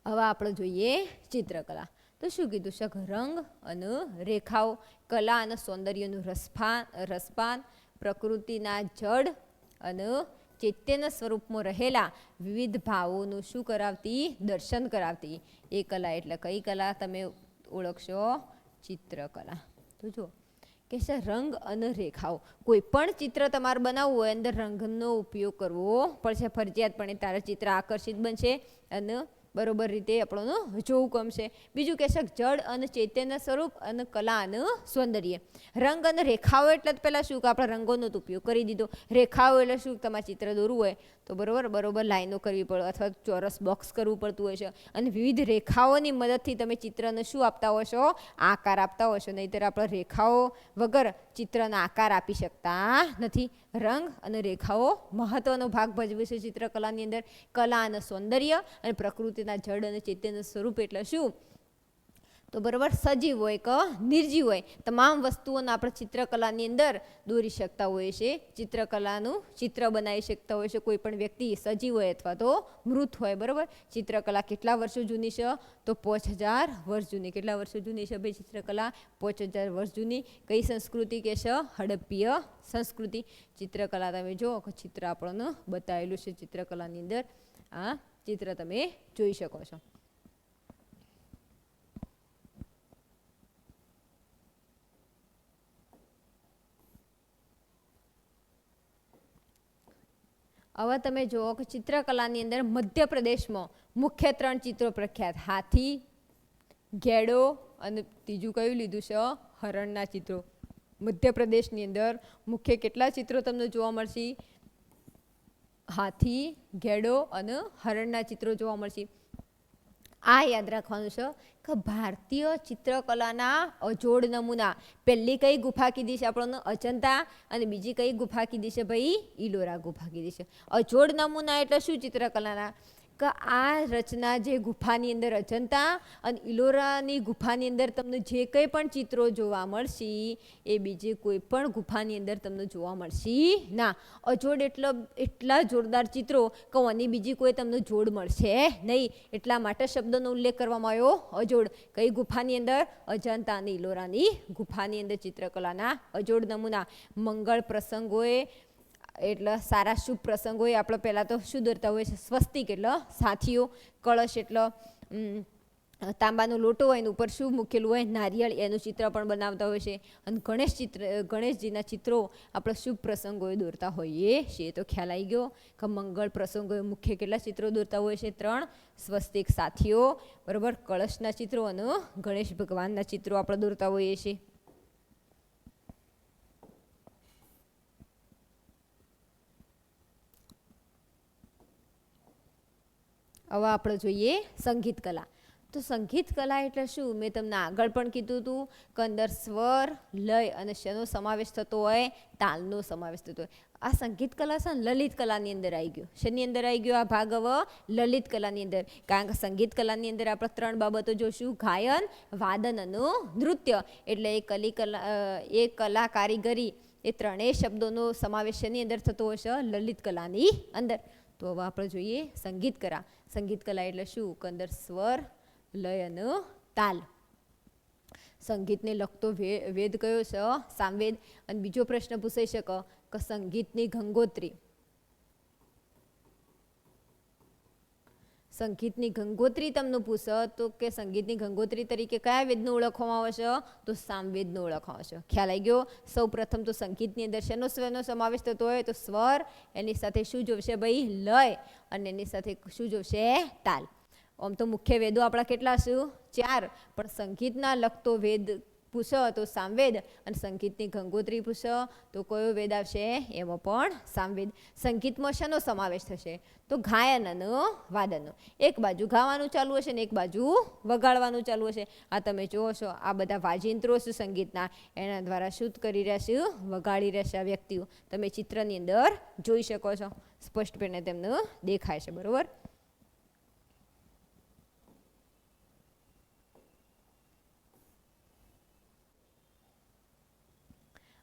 હવે આપણે જોઈએ ચિત્રકલા. તો શું કીધું છે? રંગ અને રેખાઓ, કલા અને સૌંદર્યનું રસપાન, પ્રકૃતિના જડ અને ચૈત્યના સ્વરૂપમાં રહેલા વિવિધ ભાવોનું શું કરાવતી? દર્શન કરાવતી એ કલા. એટલે કઈ કલા તમે ઓળખશો? ચિત્રકલા. તો જો કે છે રંગ અને રેખાઓ. કોઈ પણ ચિત્ર તમારે બનાવવું હોય અંદર રંગનો ઉપયોગ કરવો પડશે ફરજિયાતપણે, તારા ચિત્ર આકર્ષિત બનશે અને બરોબર રીતે આપણને જોવું ગમશે. બીજું કે છે જડ અને ચૈતન્ય સ્વરૂપ અને કલા અને સૌંદર્ય. રંગ અને રેખાઓ એટલે પહેલાં શું કે આપણે રંગોનો જ ઉપયોગ કરી દીધો. રેખાઓ એટલે શું? તમારે ચિત્ર દોરવું હોય તો બરોબર લાઈનો કરવી પડે અથવા ચોરસ બોક્સ કરવું પડતું હોય છે. અને વિવિધ રેખાઓની મદદથી તમે ચિત્રને શું આપતા હોય છો? આકાર આપતા હોય છો. નહીંતર આપણે રેખાઓ વગર ચિત્રને આકાર આપી શકતા નથી. રંગ અને રેખાઓ મહત્વનો ભાગ ભજવે છે ચિત્રકલાની અંદર. કલા અને સૌંદર્ય અને પ્રકૃતિના જડ અને ચૈતન્ય સ્વરૂપ એટલે શું? તો બરાબર સજીવ હોય કે નિર્જીવ હોય તમામ વસ્તુઓને આપણે ચિત્રકલાની અંદર દોરી શકતા હોઈએ છીએ. ચિત્રકલાનું ચિત્ર બનાવી શકતા હોય છે કોઈ પણ વ્યક્તિ, સજીવ હોય અથવા તો મૃત હોય, બરાબર. ચિત્રકલા કેટલા વર્ષો જૂની છે? તો 5000 વર્ષ જૂની. કેટલા વર્ષો જૂની છે ભાઈ ચિત્રકલા? 5000 વર્ષ જૂની. કઈ સંસ્કૃતિ કે છે? હડપ્પીય સંસ્કૃતિ. ચિત્રકલા તમે જુઓ કે ચિત્ર આપણને બતાવેલું છે ચિત્રકલાની અંદર. આ ચિત્ર તમે જોઈ શકો છો. હવે તમે જુઓ કે ચિત્રકલાની અંદર મધ્યપ્રદેશમાં મુખ્ય 3 ચિત્રો પ્રખ્યાત: હાથી, ઘેડો અને ત્રીજું કયું લીધું છે? હરણના ચિત્રો. મધ્યપ્રદેશની અંદર મુખ્ય કેટલા ચિત્રો તમને જોવા મળશે? હાથી, ઘેડો અને હરણના ચિત્રો જોવા મળશે. આ યાદ રાખવાનું છે કે ભારતીય ચિત્રકલાના અજોડ નમૂના પહેલી કઈ ગુફા કીધી છે આપણને? અજંતા. અને બીજી કઈ ગુફા કીધી છે ભાઈ? ઇલોરા ગુફા કીધી છે. અજોડ નમૂના એટલે શું ચિત્રકલાના? કે આ રચના જે ગુફાની અંદર અજંતા અને ઇલોરાની ગુફાની અંદર તમને જે કંઈ પણ ચિત્રો જોવા મળશે એ બીજી કોઈ પણ ગુફાની અંદર તમને જોવા મળશે ના. અજોડ એટલા જોરદાર ચિત્રો કે આની બીજી કોઈ તમને જોડ મળશે નહીં. એટલા માટે શબ્દનો ઉલ્લેખ કરવામાં આવ્યો અજોડ. કઈ ગુફાની અંદર? અજંતા અને ઇલોરાની ગુફાની અંદર ચિત્રકલાના અજોડ નમૂના. મંગળ પ્રસંગોએ એટલે સારા શુભ પ્રસંગ હોય આપણે પહેલાં તો શું દોરતા હોય છે? સ્વસ્તિક એટલે સાથીઓ. કળશ એટલે તાંબાનો લોટો હોય ને ઉપર શું મૂકેલું હોય, નારિયેળ, એનું ચિત્ર પણ બનાવતા હોય છે. અને ગણેશજીના ચિત્રો આપણે શુભ પ્રસંગોએ દોરતા હોઈએ છીએ. તો ખ્યાલ આવી ગયો કે મંગળ પ્રસંગોએ મુખ્ય કેટલા ચિત્રો દોરતા હોય છે? 3. સ્વસ્તિક સાથીઓ, બરાબર, કળશના ચિત્રો અને ગણેશ ભગવાનના ચિત્રો આપણે દોરતા હોઈએ છીએ. હવે આપણે જોઈએ સંગીત કલા. તો સંગીત કલા એટલે શું? મેં તમને આગળ પણ કીધું હતું કે અંદર સ્વર, લય અને શેનો સમાવેશ થતો હોય? તાલનો સમાવેશ થતો હોય. આ સંગીત કલા છે ને લલિત કલાની અંદર આવી ગયો. શેની અંદર આવી ગયો આ ભાગ? હવે લલિત કલાની અંદર. કારણ કે સંગીત કલાની અંદર આપણે 3 બાબતો જોશું: ગાયન, વાદન અને નૃત્ય. એટલે એ કલા કારીગરી એ ત્રણેય શબ્દોનો સમાવેશ શેની અંદર થતો હશે? લલિત કલાની અંદર. તો હવે આપણે જોઈએ સંગીત કલા. સંગીત કલા એટલે શું? કે અંદર સ્વર, લય અને તાલ. સંગીતને લગતો વેદ કયો છે? સામવેદ. અને બીજો પ્રશ્ન પૂછાઈ શકે કે સંગીતની ગંગોત્રી. સંગીતની ગંગોત્રી તમને પૂછે તો કે સંગીતની ગંગોત્રી તરીકે કયા વેદને ઓળખવામાં આવે છે? તો સામવેદને ઓળખવામાં આવે છે. ખ્યાલ આવી ગયો? સૌ પ્રથમ તો સંગીતની અંદર શેનો સ્વરનો સમાવેશ થતો હોય? તો સ્વર, એની સાથે શું જોશે ભાઈ? લય, અને એની સાથે શું જોશે? તાલ. આમ તો મુખ્ય વેદો આપણા કેટલા શું? 4. પણ સંગીતના લગતો વેદ પૂછો તો સામવેદ, અને સંગીતની ગંગોત્રી પૂછો તો કયો વેદ આવશે? એમાં પણ સામવેદ. સંગીતમાં શેનો સમાવેશ થશે? તો ગાયન અને વાદનનો. એક બાજુ ગાવાનું ચાલુ હશે ને એક બાજુ વગાડવાનું ચાલુ હશે. આ તમે જુઓ છો, આ બધા વાજિંત્રો છે સંગીતના, એના દ્વારા શું કરી રહ્યા છે? વગાડી રહેશે આ વ્યક્તિઓ. તમે ચિત્રની અંદર જોઈ શકો છો, સ્પષ્ટપણે તેમને દેખાય છે. બરોબર.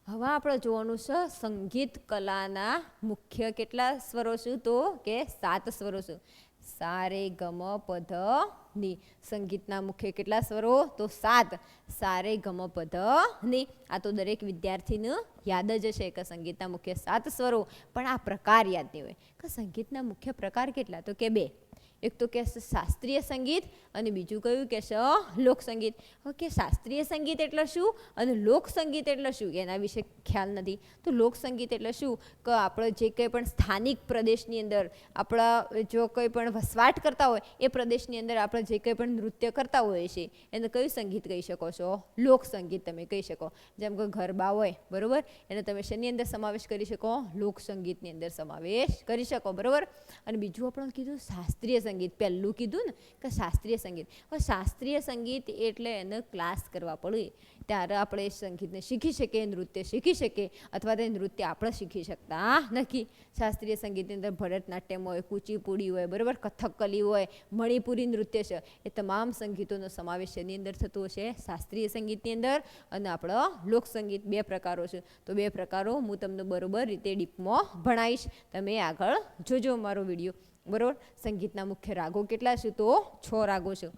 હવે આપણે જોવાનું છે સંગીત કલાના મુખ્ય કેટલા સ્વરો છે? તો કે 7 સ્વરો છે. સા રે ગ મ પ ધ ની. સંગીતના મુખ્ય કેટલા સ્વરો? તો 7. સા રે ગ મ પ ધ ની. આ તો દરેક વિદ્યાર્થીને યાદ જ હશે કે સંગીતના મુખ્ય 7 સ્વરો, પણ આ પ્રકાર યાદ નહીં હોય. કે સંગીતના મુખ્ય પ્રકાર કેટલા? તો કે 2. એક તો કે શાસ્ત્રીય સંગીત અને બીજું કયું કે છે? લોકસંગીત. ઓકે, શાસ્ત્રીય સંગીત એટલે શું અને લોકસંગીત એટલે શું એના વિશે ખ્યાલ નથી. તો લોકસંગીત એટલે શું? કે આપણે જે કંઈ પણ સ્થાનિક પ્રદેશની અંદર આપણા જો કંઈ પણ વસવાટ કરતા હોય એ પ્રદેશની અંદર આપણે જે કંઈ પણ નૃત્ય કરતા હોઈએ છીએ એને કયું સંગીત કહી શકો છો? લોકસંગીત તમે કહી શકો. જેમ કે ગરબા હોય, બરાબર, એને તમે શેની અંદર સમાવેશ કરી શકો? લોકસંગીતની અંદર સમાવેશ કરી શકો. બરાબર. અને બીજું આપણે કીધું શાસ્ત્રીય સંગીત. પહેલું કીધું ને કે શાસ્ત્રીય સંગીત. હવે શાસ્ત્રીય સંગીત એટલે એને ક્લાસ કરવા પડે ત્યારે આપણે સંગીતને શીખી શકીએ, નૃત્ય શીખી શકીએ, અથવા તે નૃત્ય આપણે શીખી શકતા નથી. શાસ્ત્રીય સંગીતની અંદર ભરતનાટ્યમ હોય, કુચીપુડી હોય, બરાબર, કથકલી હોય, મણિપુરી નૃત્ય છે, એ તમામ સંગીતોનો સમાવેશ એની અંદર થતો હશે શાસ્ત્રીય સંગીતની અંદર. અને આપણો લોકસંગીત 2 પ્રકારો છે. તો 2 પ્રકારો હું તમને બરોબર રીતે ડીપમાં ભણાવીશ. તમે આગળ જોજો મારો વિડીયો. બરાબર. સંગીતના મુખ્ય રાગો કેટલા છે? તો 6 રાગો છે: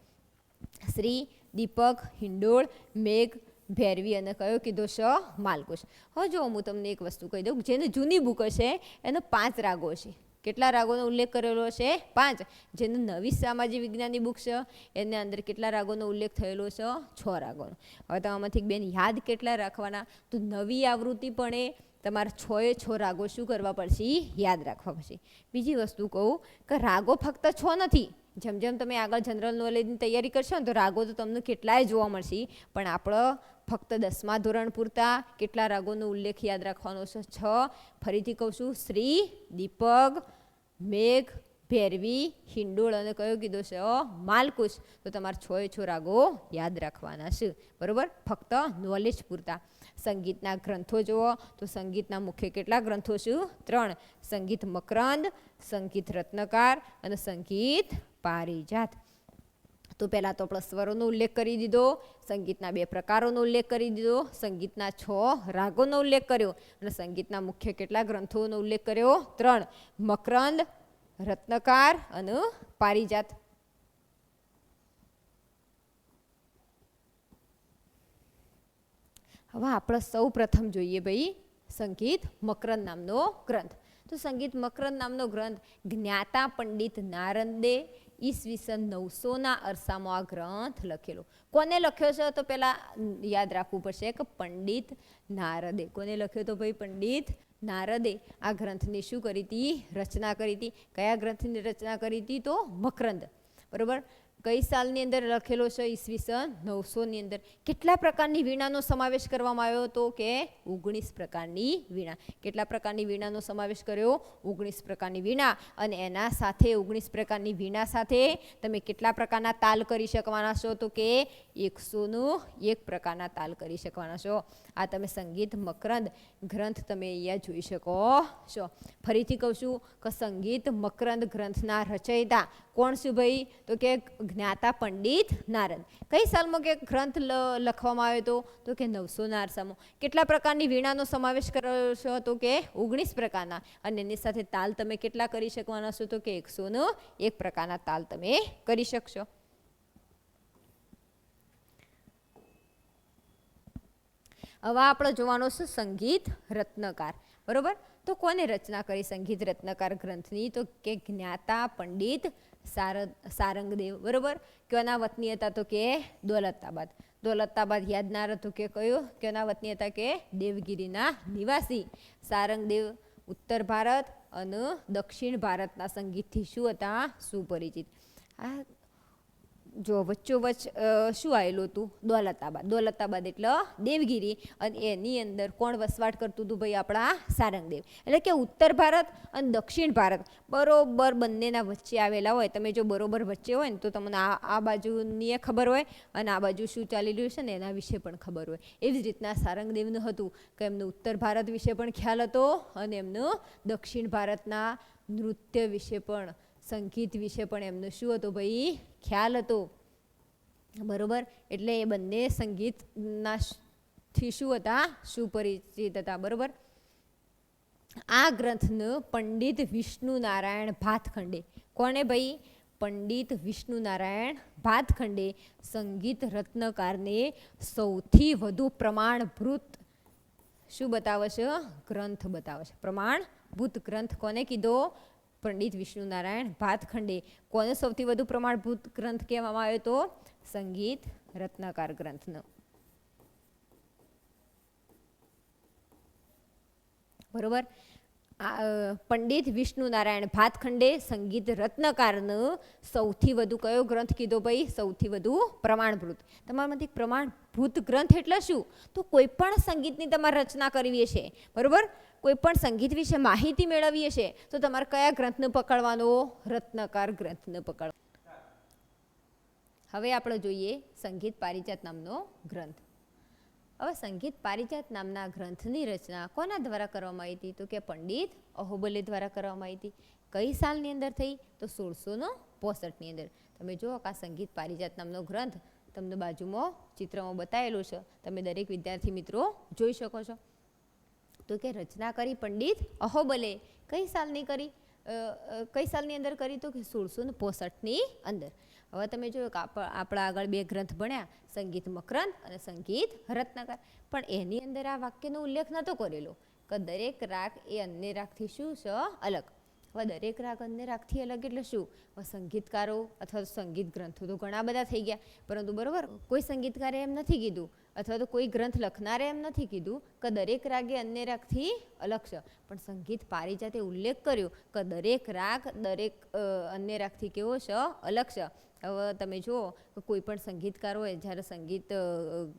શ્રી, દીપક, હિંડોળ, મેઘ, ભૈરવી અને કયો કીધો છે? માલકુશ. હવે જો હું તમને એક વસ્તુ કહી દઉં, જેની જૂની બુક છે એનો 5 રાગો છે. કેટલા રાગોનો ઉલ્લેખ કરેલો છે? 5. જેની નવી સામાજિક વિજ્ઞાનની બુક છે એના અંદર કેટલા રાગોનો ઉલ્લેખ થયેલો છે? 6 રાગોનો. હવે તમારામાંથી બેન યાદ કેટલા રાખવાના? તો નવી આવૃત્તિ પણ એ તમારે 6 રાગો શું કરવા પડશે? યાદ રાખવા પડશે. બીજી વસ્તુ કહું કે રાગો ફક્ત 6 નથી. જેમ જેમ તમે આગળ જનરલ નોલેજની તૈયારી કરશો ને તો રાગો તો તમને કેટલાય જોવા મળશે, પણ આપણે ફક્ત 10મા ધોરણ પૂરતા કેટલા રાગોનો ઉલ્લેખ યાદ રાખવાનો છે? 6. ફરીથી કહું છું: શ્રી, દીપક, મેઘ, ભૈરવી, હિંડોળ અને કયો કીધો છે? માલકુશ. તો તમારે 6 રાગો યાદ રાખવાના છે. બરાબર. ફક્ત નોલેજ પૂરતા. સંગીતના ગ્રંથો જુઓ તો સંગીતના મુખ્ય કેટલા ગ્રંથો છે? 3. સંગીત મકરંદ, સંગીત રત્નકાર અને સંગીત પારિજાત. તો પહેલાં તો આપણે સ્વરોનો ઉલ્લેખ કરી દીધો, સંગીતના 2 પ્રકારોનો ઉલ્લેખ કરી દીધો, સંગીતના 6 રાગોનો ઉલ્લેખ કર્યો અને સંગીતના મુખ્ય કેટલા ગ્રંથોનો ઉલ્લેખ કર્યો? 3. મકરંદ, રત્નકાર અને પારિજાત. હવે આપણે સૌ પ્રથમ જોઈએ ભાઈ સંગીત મકરંદ નામનો ગ્રંથ. તો સંગીત મકરંદ નામનો ગ્રંથ જ્ઞાતા પંડિત નારંદે ઈસવીસન 900ના અરસામાં આ ગ્રંથ લખેલો. કોને લખ્યો છે તો પેલા યાદ રાખવું પડશે કે પંડિત નારદે. કોને લખ્યો તો ભાઈ? પંડિત નારદે આ ગ્રંથની શું કરી હતી? રચના કરી હતી. કયા ગ્રંથની રચના કરી હતી? તો મકરંદ. બરોબર. કઈ સાલની અંદર લખેલો છે? ઈસવીસન 900ની અંદર. કેટલા પ્રકારની વીણાનો સમાવેશ કરવામાં આવ્યો તો કે 19 પ્રકારની વીણા. કેટલા પ્રકારની વીણાનો સમાવેશ કર્યો? 19 પ્રકારની વીણા. અને એના સાથે 19 પ્રકારની વીણા સાથે તમે કેટલા પ્રકારના તાલ કરી શકવાના છો તો કે 101 પ્રકારના તાલ કરી શકવાના છો. આ તમે સંગીત મકરંદ ગ્રંથ તમે અહીંયા જોઈ શકો છો. ફરીથી કહું છું કે સંગીત મકરંદ ગ્રંથના રચયિતા કોણ છું ભાઈ? તો કે જ્ઞાતા પંડિત નારદ. કઈ સાલમાં કે ગ્રંથ લખવામાં આવ્યો હતો તો કે 900ના અરસામાં. કેટલા પ્રકારની વીણાનો સમાવેશ કર્યો છો તો કે 19 પ્રકારના. અને એની સાથે તાલ તમે કેટલા કરી શકવાના છો તો કે 101 પ્રકારના તાલ તમે કરી શકશો. હવે આપણે જોવાનો છે સંગીત રત્નકાર. બરોબર. તો કોને રચના કરી સંગીત રત્નકાર ગ્રંથની? તો કે જ્ઞાતા પંડિત સારંગદેવ. બરોબર. કયોના વતની હતા તો કે દોલતાબાદ. દોલતાબાદ યાદ ના રહેતું કે કયું? કયોના વતની હતા કે દેવગીરીના નિવાસી. સારંગદેવ ઉત્તર ભારત અને દક્ષિણ ભારતના સંગીતથી શું હતા? સુપરિચિત. આ જો વચ્ચોવચ્ચ શું આવેલું હતું? દોલતાબાદ. દોલતાબાદ એટલે દેવગીરી. અને એની અંદર કોણ વસવાટ કરતું હતું ભાઈ? આપણા સારંગદેવ. એટલે કે ઉત્તર ભારત અને દક્ષિણ ભારત બરોબર બંનેના વચ્ચે આવેલા હોય. તમે જો બરોબર વચ્ચે હોય ને તો તમને આ બાજુની ખબર હોય અને આ બાજુ શું ચાલી રહ્યું છે ને એના વિશે પણ ખબર હોય. એવી જ રીતના સારંગદેવનું હતું કે એમને ઉત્તર ભારત વિશે પણ ખ્યાલ હતો અને એમનું દક્ષિણ ભારતના નૃત્ય વિશે પણ, સંગીત વિશે પણ એમનું શું હતું ભાઈ? ખ્યાલ હતો. બરોબર. એટલે એ બંને સંગીતના થી શું હતા? સુપરિચિત હતા. બરોબર. આ ગ્રંથનું પંડિત વિષ્ણુ નારાયણ ભાતખંડે. કોને ભાઈ? પંડિત વિષ્ણુ નારાયણ ભાતખંડે સંગીત રત્નકારને સૌથી વધુ પ્રમાણભૂત શું બતાવે છે? ગ્રંથ બતાવે છે. પ્રમાણભૂત ગ્રંથ કોને કીધો? પંડિત વિષ્ણુ નારાયણ ભાતખંડે. કોને સૌથી વધુ પ્રમાણભૂત ગ્રંથ કહેવામાં આવ્યો તો? સંગીત રત્નકાર ગ્રંથનો. બરોબર. પંડિત વિષ્ણુ નારાયણ ભાતખંડે સંગીત રત્નકારનો સૌથી વધુ કયો ગ્રંથ કીધો ભાઈ? સૌથી વધુ પ્રમાણભૂત. તમારામાંથી પ્રમાણભૂત ગ્રંથ એટલે શું? તો કોઈ પણ સંગીતની તમારે રચના કરવી છે. બરોબર. કોઈ પણ સંગીત વિશે માહિતી મેળવવી છે તો તમારે કયા ગ્રંથને પકડવાનો? રત્નકાર ગ્રંથને પકડવાનો. હવે આપણે જોઈએ સંગીત પારિજાત નામનો ગ્રંથ. હવે સંગીત પારિજાત નામના ગ્રંથની રચના કોના દ્વારા કરવામાં આવી હતી? તો કે પંડિત અહોબલે દ્વારા કરવામાં આવી હતી. કઈ સાલની અંદર થઈ? તો 1665ની અંદર. તમે જુઓ કે આ સંગીત પારિજાત નામનો ગ્રંથ તમને બાજુમાં ચિત્રમાં બતાવેલું છે. તમે દરેક વિદ્યાર્થી મિત્રો જોઈ શકો છો. તો કે રચના કરી પંડિત અહોબલે. કઈ સાલની કરી? કઈ સાલની અંદર કરી? તો કે 1665ની અંદર. હવે તમે જોયું કે આપણા આગળ બે ગ્રંથ ભણ્યા, સંગીત મકરંદ અને સંગીત રત્નકાર. પણ એની અંદર આ વાક્યનો ઉલ્લેખ નહોતો કરેલો કે દરેક રાગ એ અન્ય રાગથી શું છે? અલગ. હવે દરેક રાગ અન્ય રાગથી અલગ એટલે શું? સંગીતકારો અથવા સંગીત ગ્રંથો તો ઘણા બધા થઈ ગયા, પરંતુ બરોબર કોઈ સંગીતકારે એમ નથી કીધું અથવા તો કોઈ ગ્રંથ લખનારે એમ નથી કીધું કે દરેક રાગ એ અન્ય રાગથી અલગ છે. પણ સંગીત પારિજાતે ઉલ્લેખ કર્યો કે દરેક રાગ દરેક અન્ય રાગથી કેવો છે? અલગ છે. હવે તમે જુઓ કે કોઈ પણ સંગીતકાર હોય જ્યારે સંગીત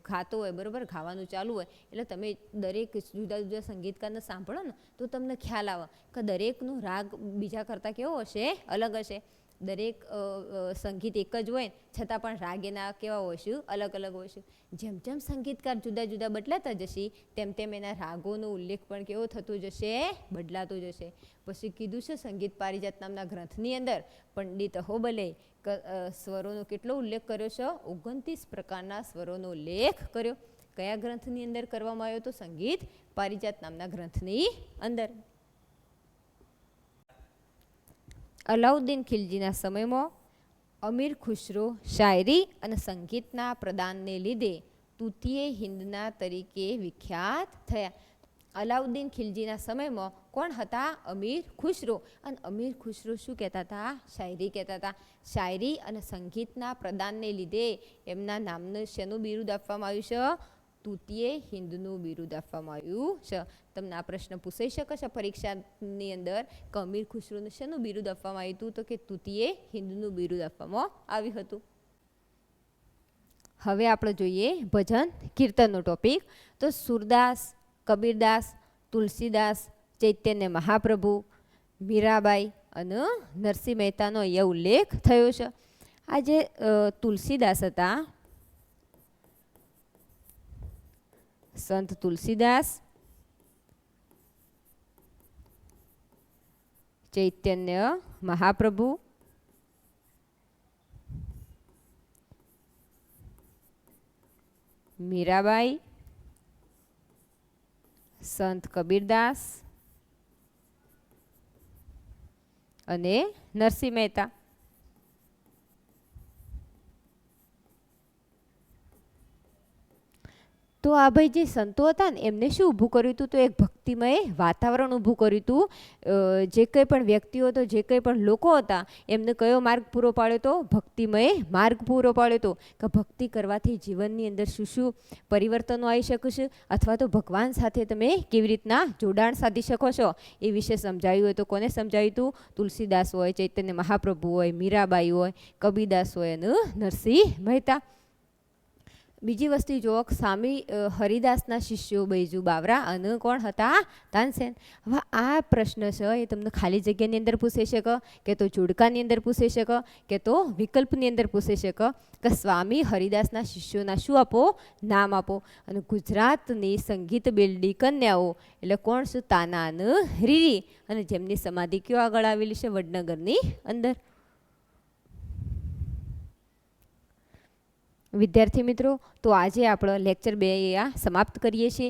ગાતો હોય, બરાબર, ગાવાનું ચાલુ હોય એટલે તમે દરેક જુદા જુદા સંગીતકારને સાંભળો ને તો તમને ખ્યાલ આવે કે દરેકનું રાગ બીજા કરતાં કેવો હશે? અલગ હશે. દરેક સંગીત એક જ હોય છતાં પણ રાગ એના કેવા હોય છે? અલગ અલગ હોય છે. જેમ જેમ સંગીતકાર જુદા જુદા બદલાતા જશે તેમ તેમ એના રાગોનો ઉલ્લેખ પણ કેવો થતો જશે? બદલાતો જશે. પછી કીધું છે સંગીત પારિજાત નામના ગ્રંથની અંદર પંડિત અહોબલે સ્વરોનો કેટલો ઉલ્લેખ કર્યો છે? 29 પ્રકારના સ્વરોનો ઉલ્લેખ કર્યો. કયા ગ્રંથની અંદર કરવામાં આવ્યો? તો સંગીત પારિજાત નામના ગ્રંથની અંદર. અલાઉદ્દીન ખિલજીના સમયમાં અમીર ખુશરો શાયરી અને સંગીતના પ્રદાનને લીધે તૃતીય હિન્દના તરીકે વિખ્યાત થયા. અલાઉદ્દીન ખિલજીના સમયમાં કોણ હતા? અમીર ખુશરો. અને અમીર ખુશરો શું કહેતા હતા? શાયરી કહેતા હતા. શાયરી અને સંગીતના પ્રદાનને લીધે એમના નામને શેનું બિરુદ આપવામાં આવ્યું છે? તૂતીએ હિન્દનું બિરુદ આપવામાં આવ્યું છે. તમને આ પ્રશ્ન પૂછાઈ શકે છે પરીક્ષાની અંદર કે અમીર ખુશરોને શેનું બિરુદ આપવામાં આવ્યું હતું? તો કે તૂતીએ હિન્દનું બિરુદ આપવામાં આવ્યું હતું. હવે આપણે જોઈએ ભજન કીર્તનનો ટોપિક. તો સુરદાસ, કબીરદાસ, તુલસીદાસ, ચૈતન્ય મહાપ્રભુ, મીરાબાઈ અને નરસિંહ મહેતાનો અહીંયા ઉલ્લેખ થયો છે. આ જે તુલસીદાસ હતા, સંત તુલસીદાસ, ચૈતન્ય મહાપ્રભુ, મીરાબાઈ, સંત કબીરદાસ અને નરસિંહ મહેતા. તો આ ભાઈ જે સંતો હતા ને એમને શું ઊભું કર્યું હતું? તો એક ભક્તિમય વાતાવરણ ઊભું કર્યું હતું. જે કંઈ પણ વ્યક્તિઓ હતો, જે કંઈ પણ લોકો હતા, એમને કયો માર્ગ પૂરો પાડ્યો હતો? ભક્તિમય માર્ગ પૂરો પાડ્યો હતો. કે ભક્તિ કરવાથી જીવનની અંદર શું શું પરિવર્તનો આવી શકે છે, અથવા તો ભગવાન સાથે તમે કેવી રીતના જોડાણ સાધી શકો છો એ વિશે સમજાવ્યું હોય. તો કોને સમજાવ્યું હતું? તુલસીદાસ હોય, ચૈતન્ય મહાપ્રભુ હોય, મીરાબાઈ હોય, કબીરદાસ હોય અને નરસિંહ મહેતા. બીજી વસ્તુ જુઓ, સ્વામી હરિદાસના શિષ્યો બૈજુ બાવરા અને કોણ હતા? તાનસેન. હવે આ પ્રશ્ન છે એ તમને ખાલી જગ્યાની અંદર પૂછાઈ શકે, કે તો જોડકાની અંદર પૂછાઈ શકે, કે તો વિકલ્પની અંદર પૂછાઈ શકે. કે સ્વામી હરિદાસના શિષ્યોના શું આપો? નામ આપો. અને ગુજરાતની સંગીત બેલડી કન્યાઓ એટલે કોણ છે? તાના અને રીરી. અને જેમની સમાધિ કયો આગળ આવેલી છે? વડનગરની અંદર. વિદ્યાર્થી મિત્રો, તો આજે આપણે લેક્ચર 2 સમાપ્ત કરીએ છીએ.